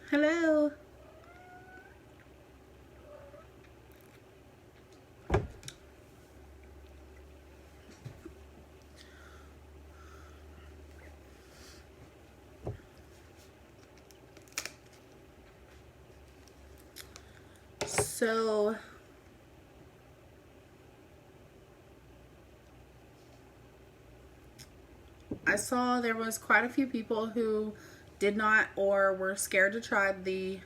Hello. So I saw there was quite a few people who did not or were scared to try the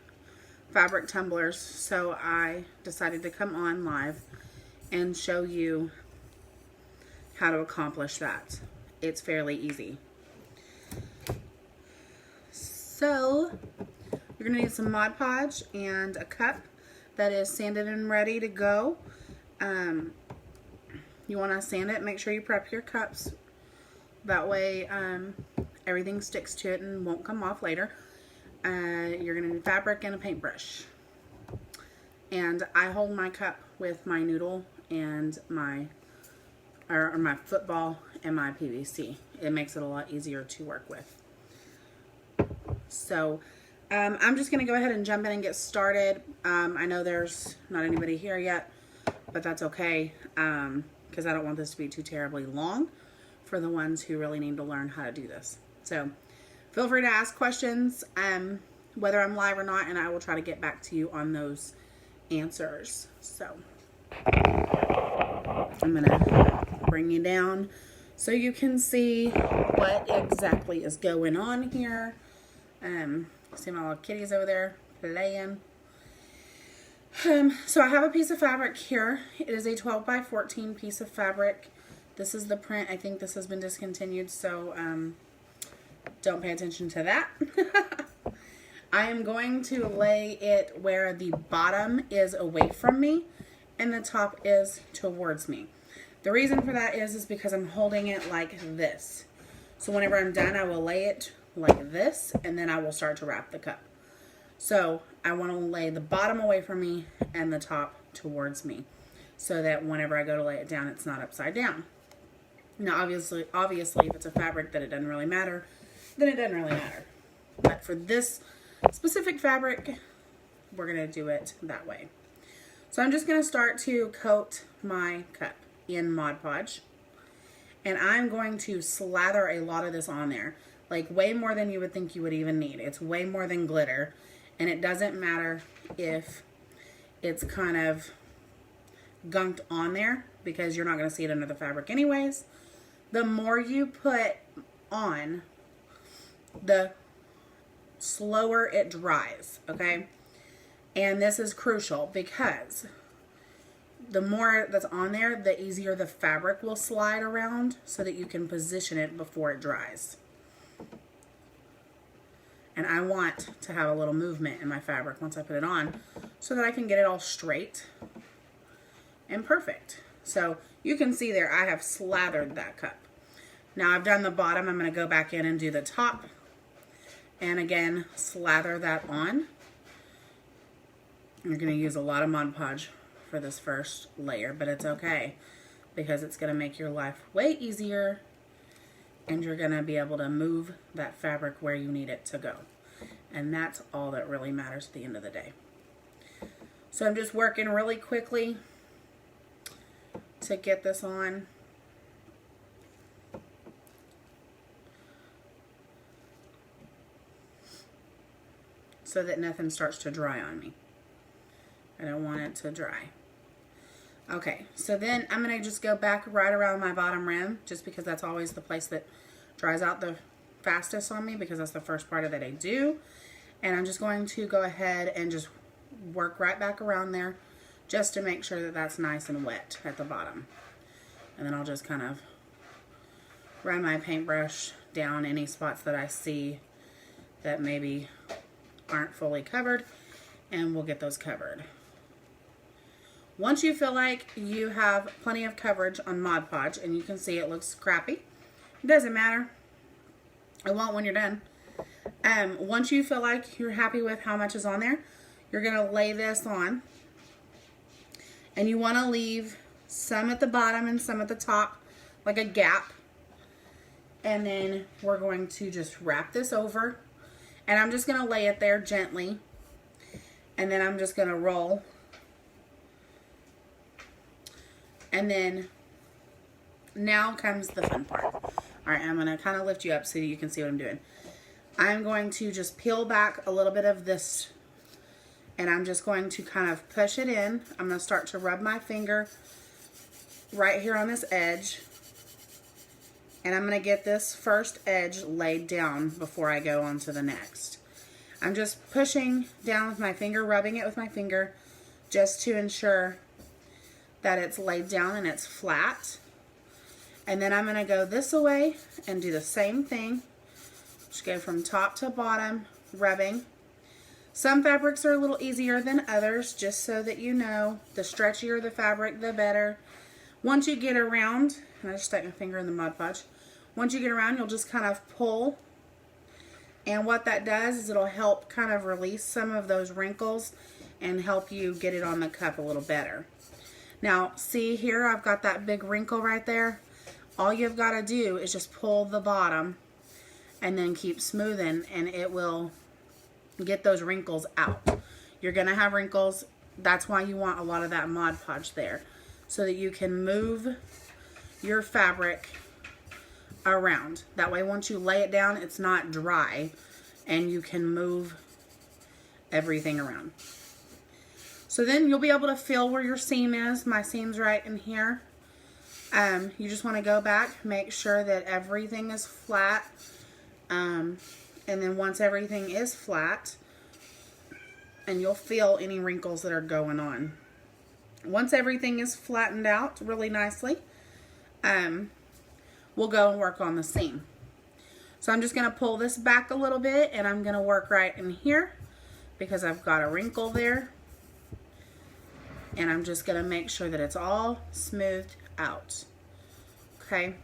fabric tumblers, so I decided to come on live and show you how to accomplish that. It's fairly easy. So you're going to need some Mod Podge and a cup that is sanded and ready to go. You want to sand it, make sure you prep your cups. That way everything sticks to it and won't come off later. You're going to need fabric and a paintbrush. And I hold my cup with my noodle and my football and my PVC. It makes it a lot easier to work with. So I'm just going to go ahead and jump in and get started. I know there's not anybody here yet, but that's okay because I don't want this to be too terribly long for the ones who really need to learn how to do this. So feel free to ask questions whether I'm live or not, and I will try to get back to you on those answers. So I'm going to bring you down so you can see what exactly is going on here. See my little kitties over there playing. So I have a piece of fabric here. It is a 12 by 14 piece of fabric. This is the print. I think this has been discontinued, so don't pay attention to that. I am going to lay it where the bottom is away from me and the top is towards me. The reason for that is because I'm holding it like this. So whenever I'm done, I will lay it like this, and then I will start to wrap the cup. So I want to lay the bottom away from me and the top towards me so that whenever I go to lay it down, it's not upside down. Now, obviously, if it's a fabric that it doesn't really matter, then it doesn't really matter. But for this specific fabric, we're going to do it that way. So I'm just going to start to coat my cup in Mod Podge. And I'm going to slather a lot of this on there. Like way more than you would think you would even need. It's way more than glitter. And it doesn't matter if it's kind of gunked on there because you're not going to see it under the fabric anyways. The more you put on, the slower it dries, okay? And this is crucial because the more that's on there, the easier the fabric will slide around so that you can position it before it dries. And I want to have a little movement in my fabric once I put it on so that I can get it all straight and perfect. So you can see there I have slathered that cup. Now I've done the bottom. I'm going to go back in and do the top. And again, slather that on. You're going to use a lot of Mod Podge for this first layer, but it's okay because it's going to make your life way easier and you're going to be able to move that fabric where you need it to go. And that's all that really matters at the end of the day. So I'm just working really quickly to get this on. So that nothing starts to dry on me. I don't want it to dry. Okay, so then I'm going to just go back right around my bottom rim, just because that's always the place that dries out the fastest on me, because that's the first part of that I do. And I'm just going to go ahead and just work right back around there, just to make sure that that's nice and wet at the bottom. And then I'll just kind of run my paintbrush down any spots that I see that maybe aren't fully covered, and we'll get those covered. Once you feel like you have plenty of coverage on Mod Podge, and you can see it looks crappy, it doesn't matter. It won't when you're done. Once you feel like you're happy with how much is on there, you're going to lay this on. And you want to leave some at the bottom and some at the top, like a gap. And then we're going to just wrap this over. And I'm just going to lay it there gently. And then I'm just going to roll. And then now comes the fun part. All right, I'm going to kind of lift you up so you can see what I'm doing. I'm going to just peel back a little bit of this, and I'm just going to kind of push it in. I'm going to start to rub my finger right here on this edge, and I'm going to get this first edge laid down before I go on to the next. I'm just pushing down with my finger, rubbing it with my finger, just to ensure that it's laid down and it's flat. And then I'm going to go this way and do the same thing. Just go from top to bottom, rubbing. Some fabrics are a little easier than others, just so that you know. The stretchier the fabric, the better. Once you get around, and I just stuck my finger in the Mod Podge. Once you get around, you'll just kind of pull. And what that does is it'll help kind of release some of those wrinkles and help you get it on the cup a little better. Now, see here, I've got that big wrinkle right there. All you've got to do is just pull the bottom and then keep smoothing, and it will get those wrinkles out. You're going to have wrinkles. That's why you want a lot of that Mod Podge there, so that you can move your fabric around. That way, once you lay it down, it's not dry, and you can move everything around. So then you'll be able to feel where your seam is. My seam's right in here. You just want to go back, make sure that everything is flat. And then once everything is flat, and you'll feel any wrinkles that are going on. Once everything is flattened out really nicely, we'll go and work on the seam. So I'm just going to pull this back a little bit, and I'm going to work right in here because I've got a wrinkle there. And I'm just going to make sure that it's all smoothed out. Okay.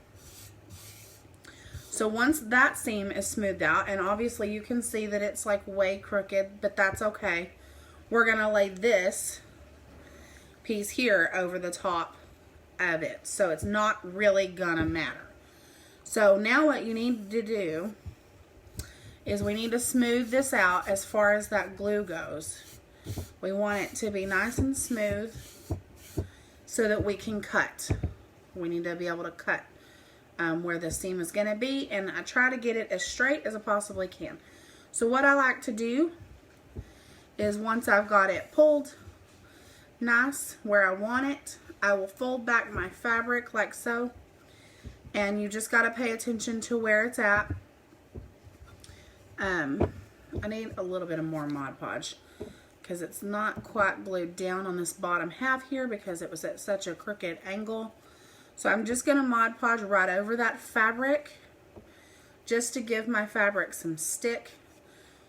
So once that seam is smoothed out, and obviously you can see that it's like way crooked, but that's okay. We're going to lay this piece here over the top of it. So it's not really going to matter. So now what you need to do is we need to smooth this out as far as that glue goes. We want it to be nice and smooth so that we can cut. We need to be able to cut where the seam is going to be, and I try to get it as straight as I possibly can. So what I like to do is once I've got it pulled nice where I want it, I will fold back my fabric like so, and you just got to pay attention to where it's at. I need a little bit of more Mod Podge because it's not quite glued down on this bottom half here because it was at such a crooked angle. So I'm just going to Mod Podge right over that fabric just to give my fabric some stick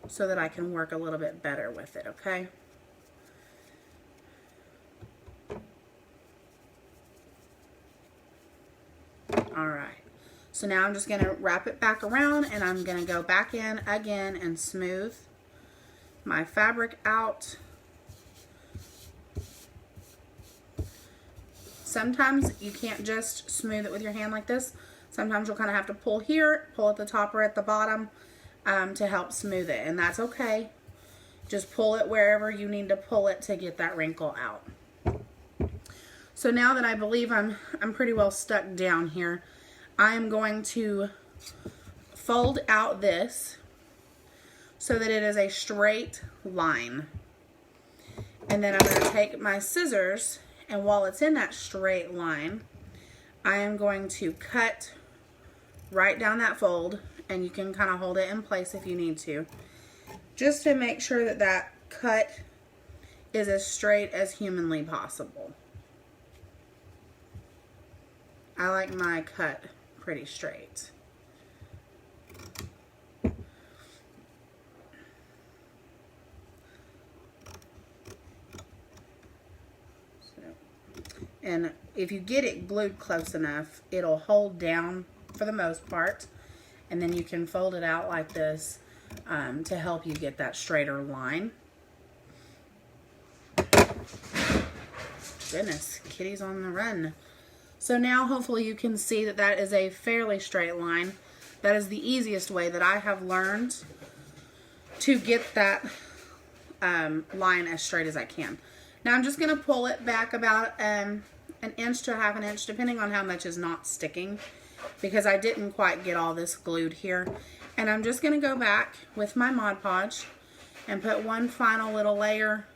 so that I can work a little bit better with it, okay? Alright, so now I'm just going to wrap it back around, and I'm going to go back in again and smooth my fabric out. Sometimes you can't just smooth it with your hand like this. Sometimes you'll kind of have to pull here, pull at the top or at the bottom to help smooth it, and that's okay. Just pull it wherever you need to pull it to get that wrinkle out. So now that I believe I'm pretty well stuck down here, I'm going to fold out this so that it is a straight line. And then I'm going to take my scissors, and while it's in that straight line, I am going to cut right down that fold, and you can kind of hold it in place if you need to, just to make sure that that cut is as straight as humanly possible. I like my cut pretty straight. And if you get it glued close enough, it'll hold down for the most part. And then you can fold it out like this to help you get that straighter line. Goodness, kitty's on the run. So now hopefully you can see that that is a fairly straight line. That is the easiest way that I have learned to get that line as straight as I can. Now I'm just going to pull it back about an inch to half an inch, depending on how much is not sticking, because I didn't quite get all this glued here. And I'm just going to go back with my Mod Podge and put one final little layer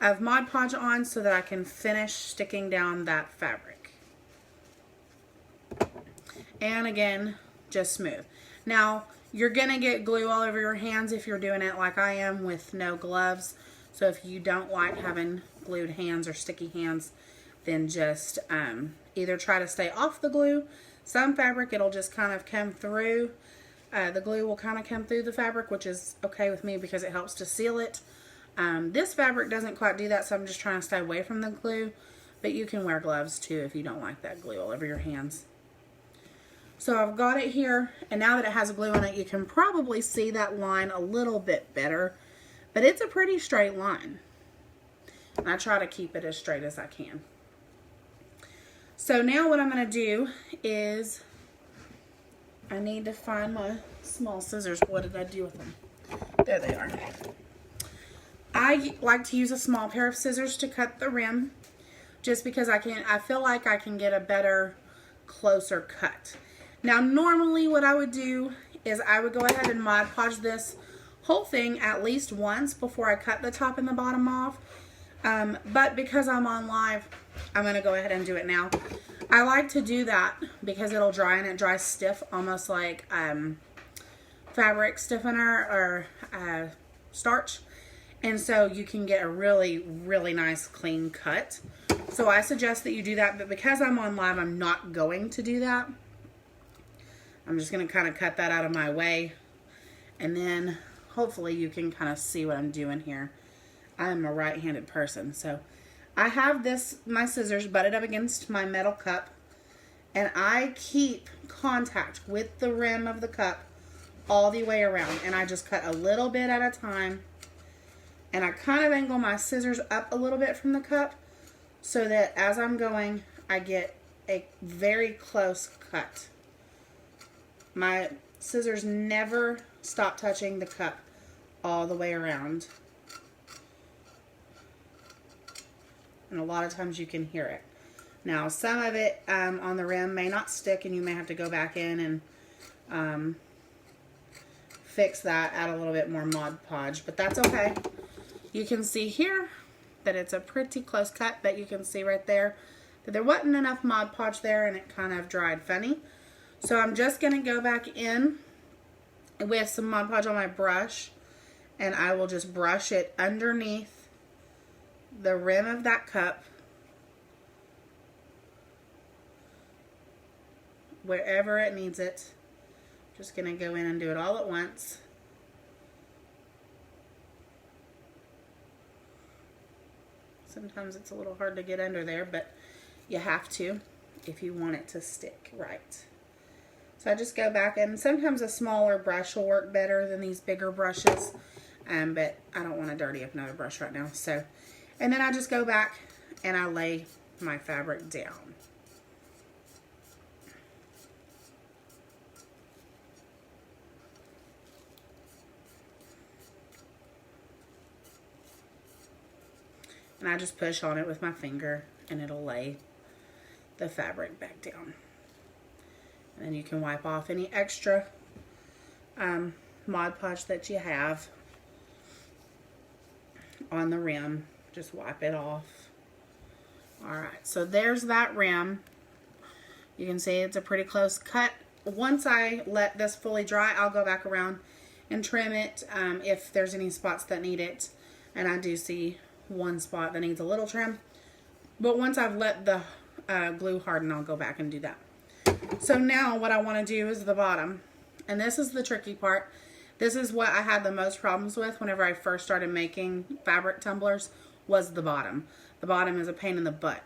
of Mod Podge on so that I can finish sticking down that fabric. And again, just smooth. Now, you're going to get glue all over your hands if you're doing it like I am with no gloves. So if you don't like having glued hands or sticky hands, then just either try to stay off the glue. Some fabric, it'll just kind of come through. The glue will kind of come through the fabric, which is okay with me because it helps to seal it. This fabric doesn't quite do that, so I'm just trying to stay away from the glue. But you can wear gloves too if you don't like that glue all over your hands. So I've got it here, and now that it has glue on it, you can probably see that line a little bit better. But it's a pretty straight line. And I try to keep it as straight as I can. So now what I'm going to do is, I need to find my small scissors. What did I do with them? There they are. I like to use a small pair of scissors to cut the rim, just because I feel like I can get a better, closer cut. Now normally what I would do is I would go ahead and Mod Podge this whole thing at least once before I cut the top and the bottom off. But because I'm on live, I'm going to go ahead and do it now. I like to do that because it'll dry, and it dries stiff, almost like fabric stiffener or starch. And so you can get a really, really nice clean cut. So I suggest that you do that, but because I'm on live, I'm not going to do that. I'm just going to kind of cut that out of my way, and then hopefully you can kind of see what I'm doing here. I'm a right-handed person, so I have my scissors butted up against my metal cup, and I keep contact with the rim of the cup all the way around, and I just cut a little bit at a time, and I kind of angle my scissors up a little bit from the cup so that as I'm going, I get a very close cut. My scissors never stop touching the cup all the way around. And a lot of times you can hear it. Now, some of it on the rim may not stick, and you may have to go back in and fix that, add a little bit more Mod Podge, but that's okay. You can see here that it's a pretty close cut, but you can see right there that there wasn't enough Mod Podge there, and it kind of dried funny. So I'm just going to go back in with some Mod Podge on my brush, and I will just brush it underneath the rim of that cup, wherever it needs it. Just going to go in and do it all at once. Sometimes it's a little hard to get under there, but you have to if you want it to stick right. So I just go back, and sometimes a smaller brush will work better than these bigger brushes, but I don't want to dirty up another brush right now. So, and then I just go back and I lay my fabric down. And I just push on it with my finger, and it'll lay the fabric back down. And then you can wipe off any extra Mod Podge that you have on the rim. Just wipe it off. Alright, so there's that rim. You can see it's a pretty close cut. Once I let this fully dry, I'll go back around and trim it if there's any spots that need it. And I do see one spot that needs a little trim. But once I've let the glue harden, I'll go back and do that. So now what I want to do is the bottom. And this is the tricky part. This is what I had the most problems with whenever I first started making fabric tumblers, was the bottom. The bottom is a pain in the butt.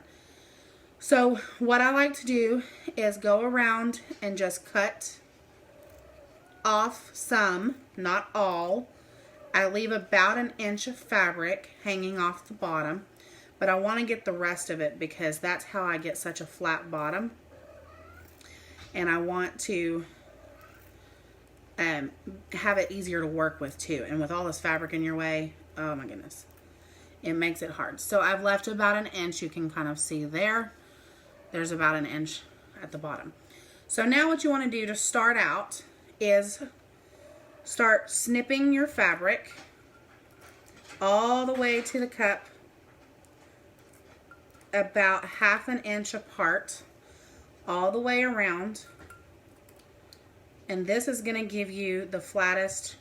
So what I like to do is go around and just cut off some, not all. I leave about an inch of fabric hanging off the bottom, but I want to get the rest of it because that's how I get such a flat bottom. And I want to have it easier to work with too. And with all this fabric in your way, oh my goodness, it makes it hard. So I've left about an inch. You can kind of see there. There's about an inch at the bottom. So now what you want to do to start out is start snipping your fabric all the way to the cup, about half an inch apart, all the way around. And this is going to give you the flattest,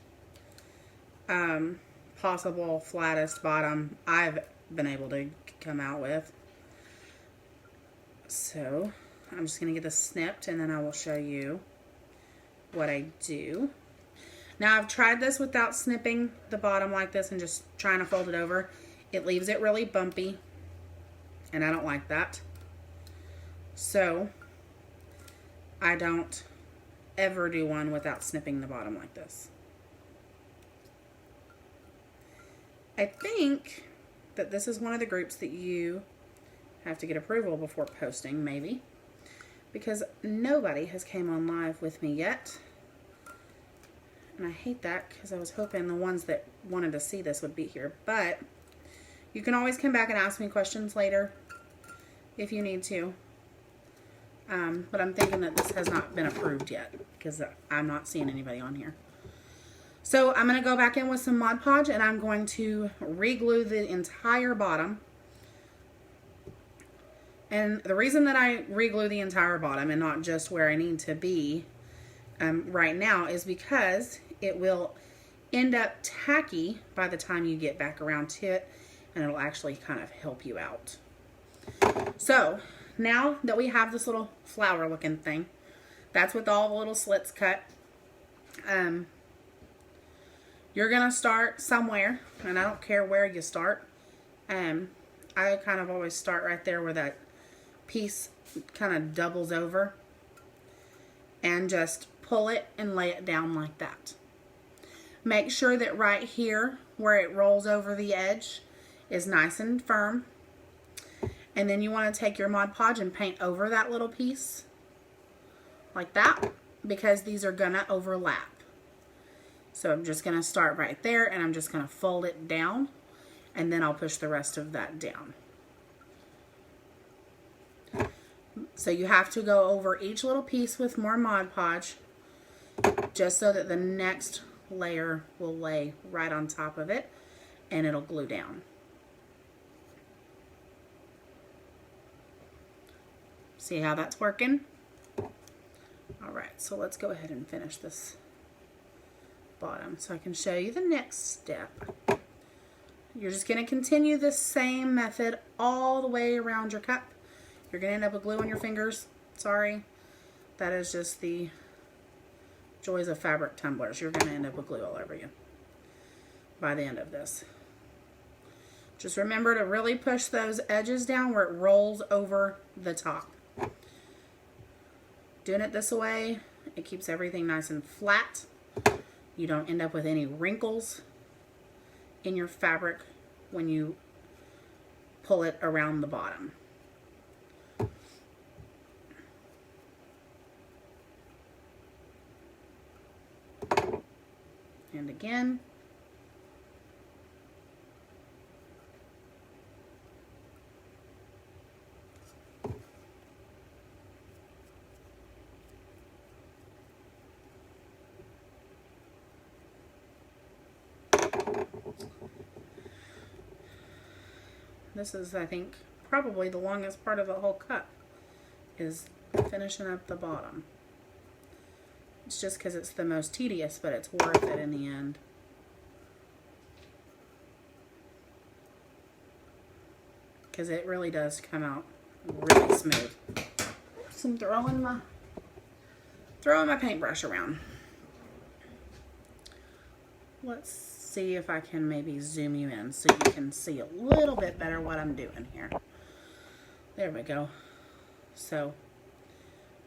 possible flattest bottom I've been able to come out with. So I'm just going to get this snipped, and then I will show you what I do. Now I've tried this without snipping the bottom like this and just trying to fold it over. It leaves it really bumpy, and I don't like that. So I don't ever do one without snipping the bottom like this. I think that this is one of the groups that you have to get approval before posting, maybe, because nobody has came on live with me yet. And I hate that because I was hoping the ones that wanted to see this would be here. But you can always come back and ask me questions later if you need to. But I'm thinking that this has not been approved yet because I'm not seeing anybody on here. So I'm going to go back in with some Mod Podge, and I'm going to re-glue the entire bottom. And the reason that I re-glue the entire bottom and not just where I need to be right now is because it will end up tacky by the time you get back around to it, and it'll actually kind of help you out. So now that we have this little flower looking thing, that's with all the little slits cut. You're gonna start somewhere, and I don't care where you start. I kind of always start right there where that piece kind of doubles over, and just pull it and lay it down like that. Make sure that right here where it rolls over the edge is nice and firm. And then you want to take your Mod Podge and paint over that little piece like that, because these are gonna overlap. So I'm just gonna start right there, and I'm just gonna fold it down, and then I'll push the rest of that down. So you have to go over each little piece with more Mod Podge, just so that the next layer will lay right on top of it, and it'll glue down. See how that's working? Alright, so let's go ahead and finish this bottom so I can show you the next step. You're just going to continue this same method all the way around your cup. You're going to end up with glue on your fingers. Sorry. That is just the joys of fabric tumblers. You're going to end up with glue all over you by the end of this. Just remember to really push those edges down where it rolls over the top. Doing it this way, it keeps everything nice and flat. You don't end up with any wrinkles in your fabric when you pull it around the bottom. And again. This is, I think, probably the longest part of the whole cup, is finishing up the bottom. It's just because it's the most tedious, but it's worth it in the end. Because it really does come out really smooth. So I'm throwing my paintbrush around. Let's see if I can maybe zoom you in so you can see a little bit better what I'm doing here. There we go. So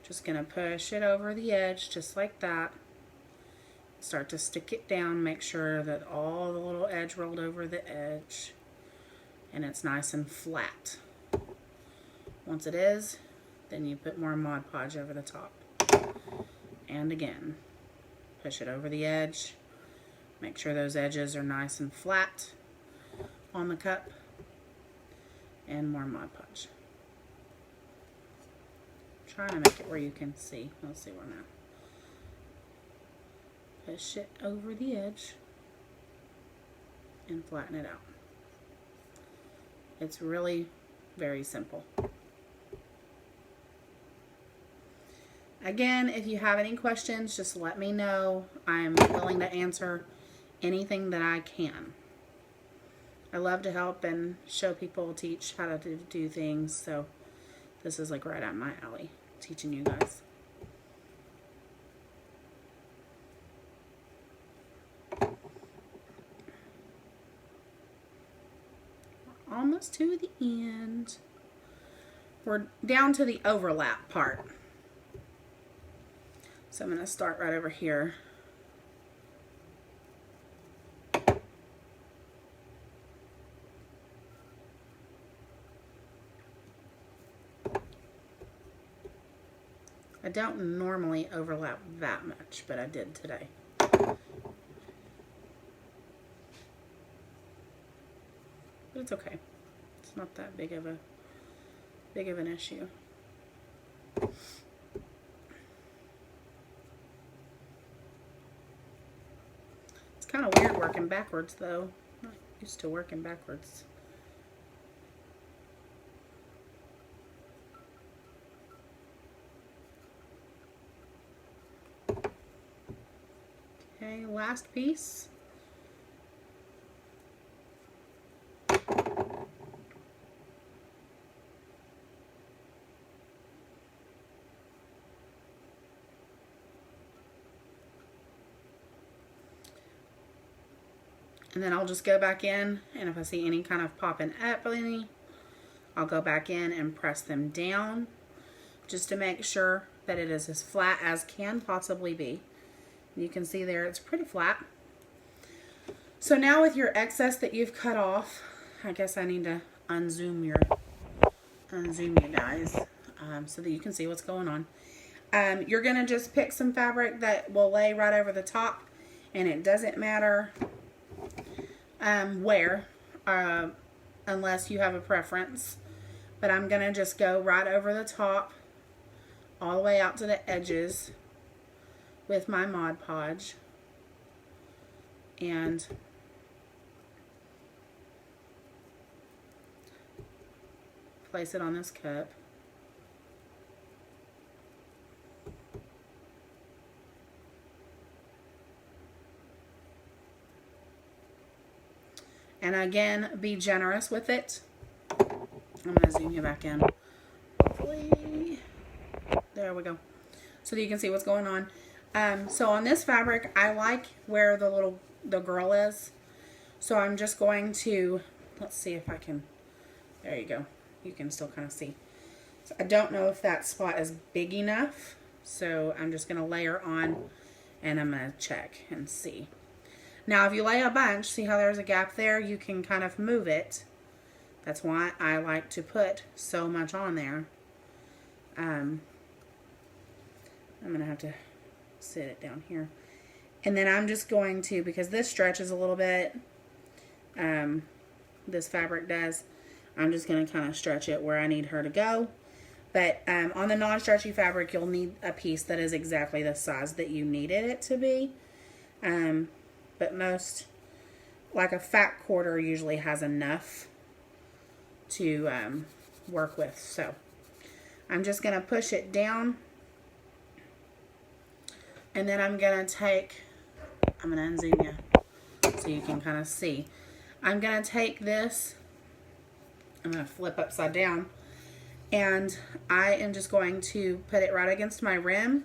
just gonna push it over the edge just like that. Start to stick it down, make sure that all the little edge rolled over the edge and it's nice and flat. Once it is, then you put more Mod Podge over the top. And again, push it over the edge. Make sure those edges are nice and flat on the cup. And more Mod Podge. Trying to make it where you can see. Let's see where now. Push it over the edge and flatten it out. It's really very simple. Again, if you have any questions, just let me know. I'm willing to answer anything that I can. I love to help and show people, teach how to do things, so this is like right up my alley, teaching you guys. Almost to the end. We're down to the overlap part. So I'm going to start right over here. I don't normally overlap that much, but I did today. But it's okay. It's not that big of an issue. It's kind of weird working backwards though. I'm not used to working backwards. Okay, last piece. And then I'll just go back in, and if I see any kind of popping up I'll go back in and press them down just to make sure that it is as flat as can possibly be. And you can see there it's pretty flat. So now with your excess that you've cut off, I guess I need to unzoom you guys so that you can see what's going on. You're going to just pick some fabric that will lay right over the top, and it doesn't matter where, unless you have a preference. But I'm going to just go right over the top, all the way out to the edges with my Mod Podge. And place it on this cup. And again, be generous with it. I'm going to zoom you back in. Hopefully. There we go. So that you can see what's going on. So on this fabric, I like where the girl is. So I'm just going to, let's see if I can, there you go. You can still kind of see. So I don't know if that spot is big enough. So I'm just going to layer on, and I'm going to check and see. Now, if you lay a bunch, see how there's a gap there? You can kind of move it. That's why I like to put so much on there. I'm going to have to sit it down here. And then I'm just going to, because this stretches a little bit, this fabric does, I'm just going to kind of stretch it where I need her to go. But on the non-stretchy fabric, you'll need a piece that is exactly the size that you needed it to be. But most, like a fat quarter usually has enough to work with. So I'm just going to push it down. And then I'm going to take, I'm going to unzoom you so you can kind of see. I'm going to take this, I'm going to flip upside down, and I am just going to put it right against my rim,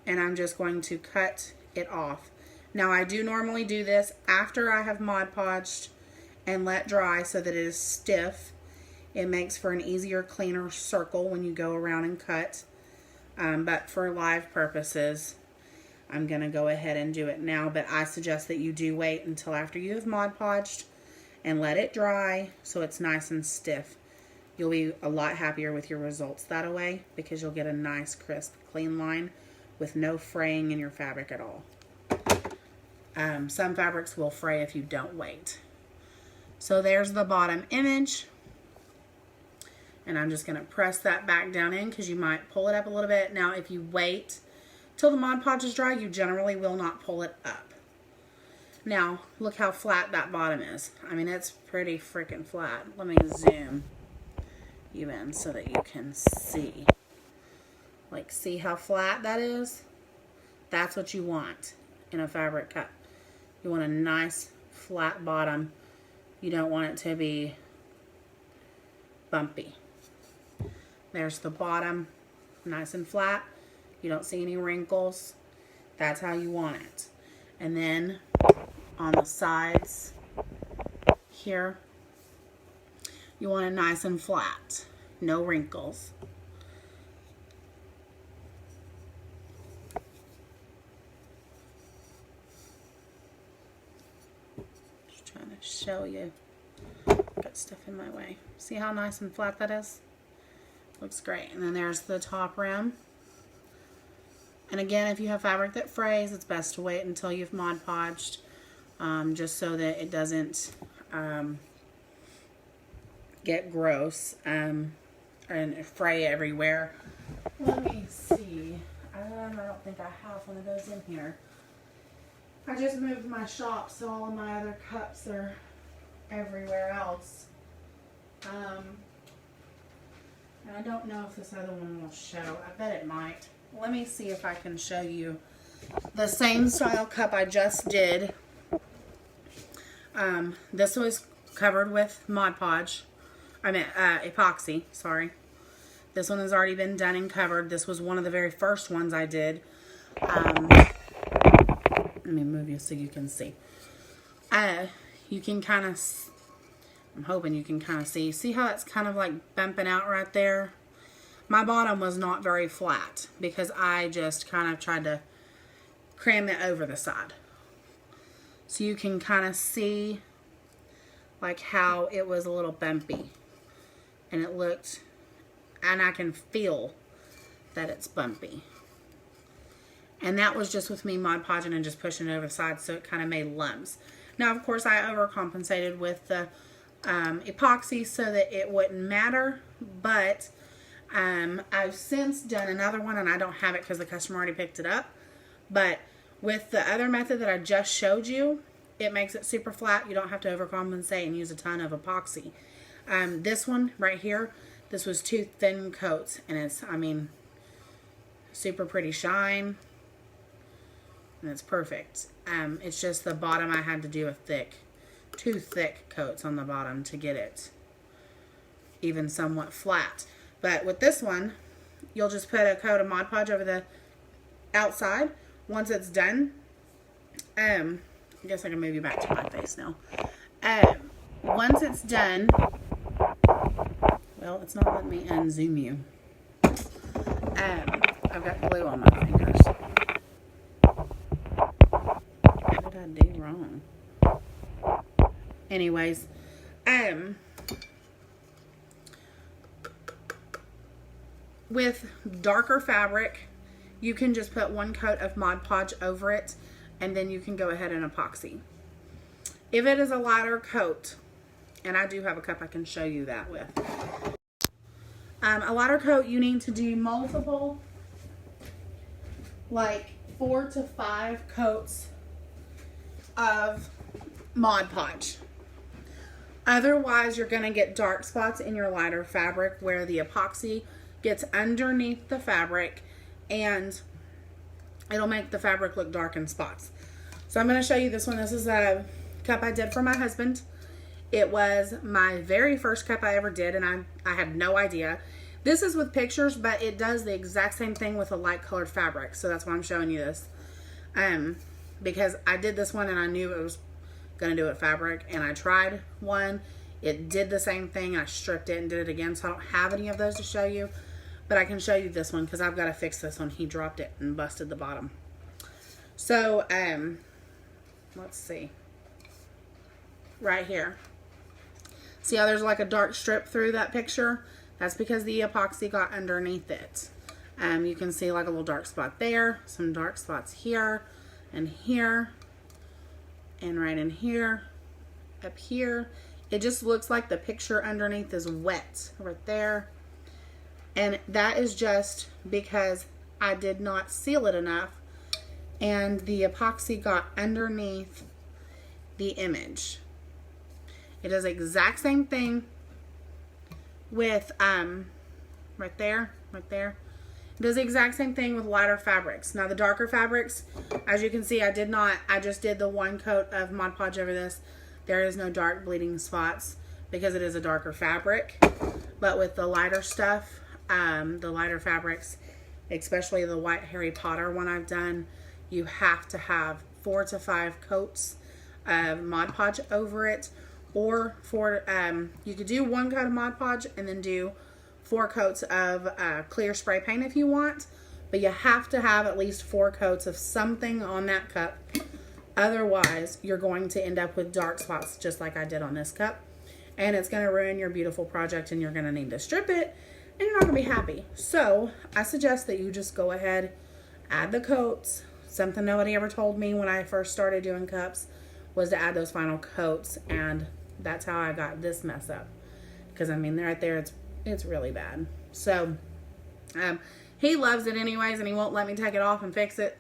and I'm just going to cut it off. Now, I do normally do this after I have Mod Podged and let dry so that it is stiff. It makes for an easier, cleaner circle when you go around and cut. But for live purposes, I'm going to go ahead and do it now. But I suggest that you do wait until after you have Mod Podged and let it dry so it's nice and stiff. You'll be a lot happier with your results that way because you'll get a nice, crisp, clean line with no fraying in your fabric at all. Some fabrics will fray if you don't wait. So there's the bottom image. And I'm just going to press that back down in because you might pull it up a little bit. Now, if you wait till the Mod Podge is dry, you generally will not pull it up. Now, look how flat that bottom is. I mean, it's pretty freaking flat. Let me zoom you in so that you can see. Like, see how flat that is? That's what you want in a fabric cup. You want a nice flat bottom. You don't want it to be bumpy. There's the bottom, nice and flat. You don't see any wrinkles. That's how you want it. And then on the sides here, you want it nice and flat. No wrinkles. Just trying to show you. Got stuff in my way. See how nice and flat that is? Looks great. And then there's the top rim. And again, if you have fabric that frays, it's best to wait until you've Mod Podged, just so that it doesn't get gross and fray everywhere. Let me see. I don't think I have one of those in here. I just moved my shop, so all of my other cups are everywhere else. And I don't know if this other one will show. I bet it might. Let me see if I can show you the same style cup I just did. This was covered with Mod Podge. Epoxy, sorry. This one has already been done and covered. This was one of the very first ones I did. Let me move you so you can see. You can kind of, I'm hoping you can kind of see. See how it's kind of like bumping out right there? My bottom was not very flat because I just kind of tried to cram it over the side. So you can kind of see like how it was a little bumpy. And it looked, and I can feel that it's bumpy. And that was just with me Mod Podging and just pushing it over the side, so it kind of made lumps. Now, of course, I overcompensated with the epoxy so that it wouldn't matter, but I've since done another one, and I don't have it because the customer already picked it up. But with the other method that I just showed you, it makes it super flat. You don't have to overcompensate and use a ton of epoxy. This one right here, this was 2 thin coats, and it's, I mean, super pretty shine, and it's perfect. It's just the bottom I had to do 2 thick coats on the bottom to get it even somewhat flat. But with this one, you'll just put a coat of Mod Podge over the outside. Once it's done, I guess I can move you back to my face now. Once it's done, well, it's not letting me unzoom you. I've got glue on my fingers. What did I do wrong? Anyways, with darker fabric, you can just put 1 coat of Mod Podge over it, and then you can go ahead and epoxy. If it is a lighter coat, and I do have a cup I can show you that with. A lighter coat, you need to do multiple, like 4 to 5 coats of Mod Podge. Otherwise, you're going to get dark spots in your lighter fabric where the epoxy gets underneath the fabric and it'll make the fabric look dark in spots. So I'm going to show you this one. This is a cup I did for my husband. It was my very first cup I ever did, and I had no idea. This is with pictures, but it does the exact same thing with a light colored fabric. So that's why I'm showing you this. Because I did this one and I knew it was going to do it fabric, and I tried one. It did the same thing. I stripped it and did it again, so I don't have any of those to show you. But I can show you this one because I've got to fix this one. He dropped it and busted the bottom. So, let's see. Right here. See how there's like a dark strip through that picture? That's because the epoxy got underneath it. You can see like a little dark spot there, some dark spots here and here. and right in here, up here. It just looks like the picture underneath is wet right there. And that is just because I did not seal it enough and the epoxy got underneath the image. It does the exact same thing with right there. It does the exact same thing with lighter fabrics. Now the darker fabrics, as you can see, I just did the one coat of Mod Podge over this. There is no dark bleeding spots because it is a darker fabric. But with the lighter stuff, the lighter fabrics, especially the white Harry Potter one I've done, you have to have 4 to 5 coats of Mod Podge over it. Or you could do 1 coat of Mod Podge and then do 4 coats of clear spray paint if you want. But you have to have at least 4 coats of something on that cup. Otherwise, you're going to end up with dark spots just like I did on this cup. And it's going to ruin your beautiful project and you're going to need to strip it. And you're not going to be happy. So, I suggest that you just go ahead, add the coats. Something nobody ever told me when I first started doing cups was to add those final coats. And that's how I got this mess up. Because, I mean, right there, it's really bad. So, he loves it anyways, and he won't let me take it off and fix it.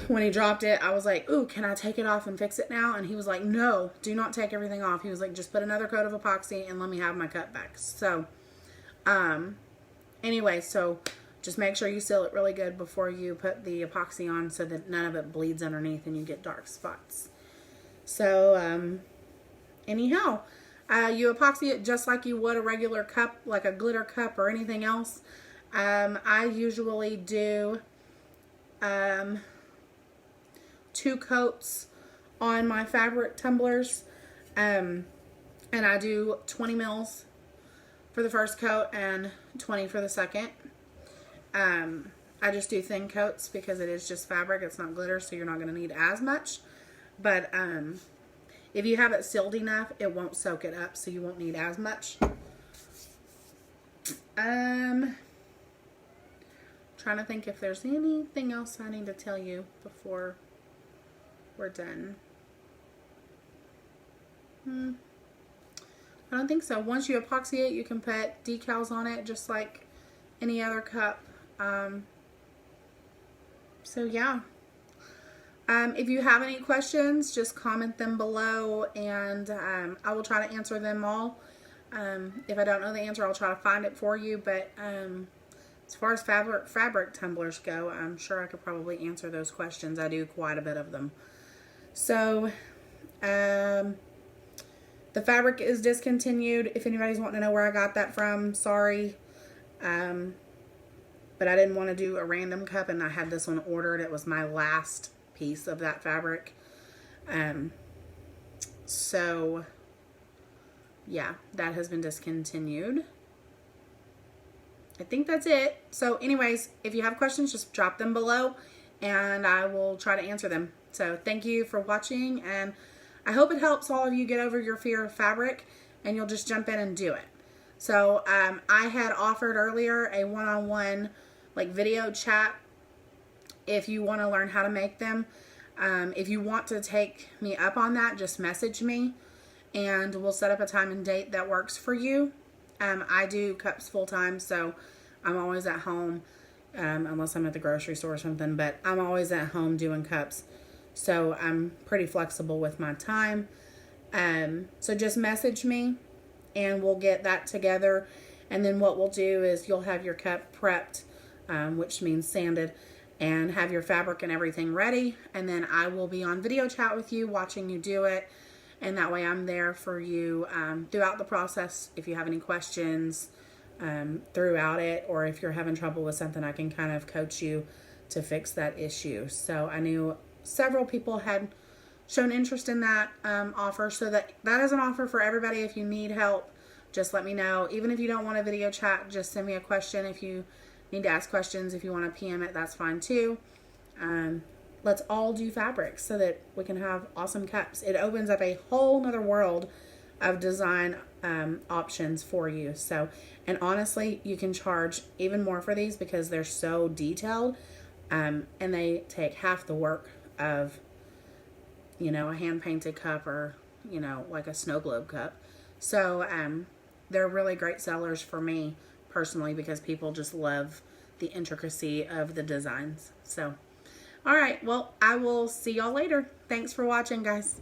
When he dropped it, I was like, ooh, can I take it off and fix it now? And he was like, no, do not take everything off. He was like, just put another coat of epoxy and let me have my cut back. So, anyway, so just make sure you seal it really good before you put the epoxy on so that none of it bleeds underneath and you get dark spots. So, anyhow, you epoxy it just like you would a regular cup, like a glitter cup or anything else. I usually do 2 coats on my fabric tumblers, and I do 20 mils for the first coat and 20 for the second. I just do thin coats because it is just fabric, it's not glitter, so you're not going to need as much. But if you have it sealed enough, it won't soak it up, so you won't need as much. Trying to think if there's anything else I need to tell you before we're done. I don't think so. Once you epoxy it, you can put decals on it just like any other cup. So yeah. If you have any questions, just comment them below and I will try to answer them all. If I don't know the answer, I'll try to find it for you. But as far as fabric tumblers go, I'm sure I could probably answer those questions. I do quite a bit of them. So, the fabric is discontinued. If anybody's wanting to know where I got that from, sorry. But I didn't want to do a random cup, and I had this one ordered. It was my last piece of that fabric. So, yeah, that has been discontinued. I think that's it. So anyways, if you have questions, just drop them below and I will try to answer them. So thank you for watching, and I hope it helps all of you get over your fear of fabric and you'll just jump in and do it. So I had offered earlier a one-on-one like video chat if you want to learn how to make them. If you want to take me up on that, just message me and we'll set up a time and date that works for you. I do cups full time, so I'm always at home, unless I'm at the grocery store or something, but I'm always at home doing cups. So I'm pretty flexible with my time. So just message me and we'll get that together. And then what we'll do is you'll have your cup prepped, which means sanded, and have your fabric and everything ready. And then I will be on video chat with you, watching you do it. And that way I'm there for you throughout the process. If you have any questions throughout it, or if you're having trouble with something, I can kind of coach you to fix that issue. So I knew several people had shown interest in that offer. So that is an offer for everybody. If you need help, just let me know. Even if you don't want a video chat, just send me a question. If you need to ask questions, if you want to PM it, that's fine too. Let's all do fabrics so that we can have awesome cups. It opens up a whole nother world of design options for you. So, and honestly, you can charge even more for these because they're so detailed, and they take half the work of you know, a hand-painted cup or, you know, like a snow globe cup. So they're really great sellers for me personally because people just love the intricacy of the designs. So, all right. Well, I will see y'all later. Thanks for watching, guys.